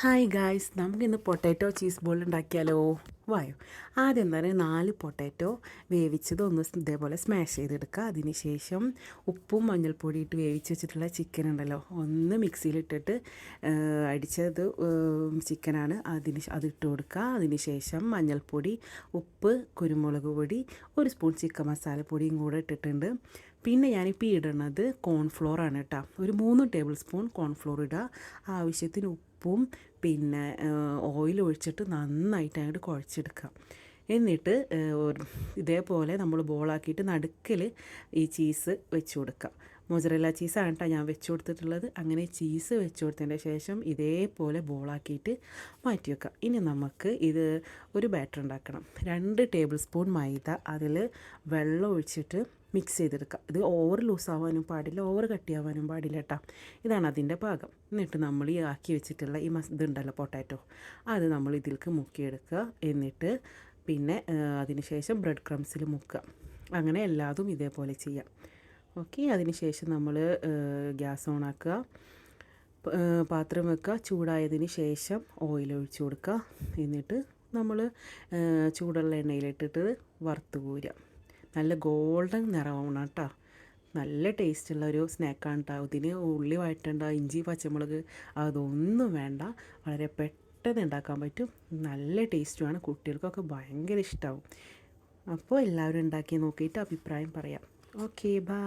Hi guys, നമുക്കിന്ന് potato cheese ball ഉണ്ടാക്കിയാലോ? വായോ. ആദ്യം തന്നെ 4 പൊട്ടാറ്റോ വേവിച്ചത് ഒന്ന് ഇതേപോലെ സ്മാഷ് ചെയ്തെടുക്കുക. അതിന് ശേഷം ഉപ്പും മഞ്ഞൾപ്പൊടി ഇട്ട് വേവിച്ച് വെച്ചിട്ടുള്ള ചിക്കൻ ഉണ്ടല്ലോ, ഒന്ന് മിക്സിയിലിട്ടിട്ട് അടിച്ചത് ചിക്കനാണ്. അതിട്ട് കൊടുക്കുക. അതിന് ശേഷം മഞ്ഞൾപ്പൊടി, ഉപ്പ്, കുരുമുളക് പൊടി, 1 സ്പൂൺ ചിക്കൻ മസാലപ്പൊടിയും കൂടെ ഇട്ടിട്ടുണ്ട്. പിന്നെ ഞാനിപ്പോൾ ഇടുന്നത് കോൺഫ്ലോർ ആണ് കേട്ടോ. ഒരു 3 ടേബിൾ സ്പൂൺ കോൺഫ്ലോർ ഇടുക. ആവശ്യത്തിന് ഉപ്പും പിന്നെ ഓയിൽ ഒഴിച്ചിട്ട് നന്നായിട്ട് അങ്ങോട്ട് കുഴച്ചെടുക്കുക. എന്നിട്ട് ഇതേപോലെ നമ്മൾ ബോളാക്കിയിട്ട് നടുക്കിൽ ഈ ചീസ് വെച്ച് കൊടുക്കുക. മൊസറല്ല ചീസാണ് കേട്ടോ ഞാൻ വെച്ച് കൊടുത്തിട്ടുള്ളത്. അങ്ങനെ ചീസ് വെച്ച് കൊടുത്തതിൻ്റെ ശേഷം ഇതേപോലെ ബോളാക്കിയിട്ട് മാറ്റി വെക്കുക. ഇനി നമുക്ക് ഇത് ഒരു ബാറ്റർ ഉണ്ടാക്കണം. 2 ടേബിൾ സ്പൂൺ മൈദ, അതിൽ വെള്ളം ഒഴിച്ചിട്ട് മിക്സ് ചെയ്തെടുക്കുക. ഇത് ഓവർ ലൂസാവാനും പാടില്ല, ഓവർ കട്ടിയാവാനും പാടില്ല കേട്ടോ. ഇതാണ് അതിൻ്റെ പാകം. എന്നിട്ട് നമ്മൾ ഈ ആക്കി വെച്ചിട്ടുള്ള ഈ ഇതുണ്ടല്ലോ പൊട്ടാറ്റോ, അത് നമ്മൾ ഇതിലേക്ക് മുക്കിയെടുക്കുക. എന്നിട്ട് പിന്നെ അതിന് ശേഷം ബ്രെഡ് ക്രംസിൽ മുക്കുക. അങ്ങനെ എല്ലാതും ഇതേപോലെ ചെയ്യാം. ഓക്കെ. അതിന് ശേഷം നമ്മൾ ഗ്യാസ് ഓണാക്കുക, പാത്രം വെക്കുക. ചൂടായതിന് ശേഷം ഓയിൽ ഒഴിച്ച് കൊടുക്കുക. എന്നിട്ട് നമ്മൾ ചൂടുള്ള എണ്ണയിലിട്ടിട്ട് വറുത്ത് കോരുക. നല്ല ഗോൾഡൻ നിറമാവണം കേട്ടോ. നല്ല ടേസ്റ്റുള്ള ഒരു സ്നാക്കാണ് കേട്ടോ. ഇതിന് ഉള്ളി വഴറ്റേണ്ട, ഇഞ്ചി പച്ചമുളക് അതൊന്നും വേണ്ട. വളരെ പെട്ടെന്ന് ഉണ്ടാക്കാൻ പറ്റും. നല്ല ടേസ്റ്റുമാണ്. കുട്ടികൾക്കൊക്കെ ഭയങ്കര ഇഷ്ടമാവും. അപ്പോൾ എല്ലാവരും ഉണ്ടാക്കി നോക്കിയിട്ട് അഭിപ്രായം പറയാം. Okay, by.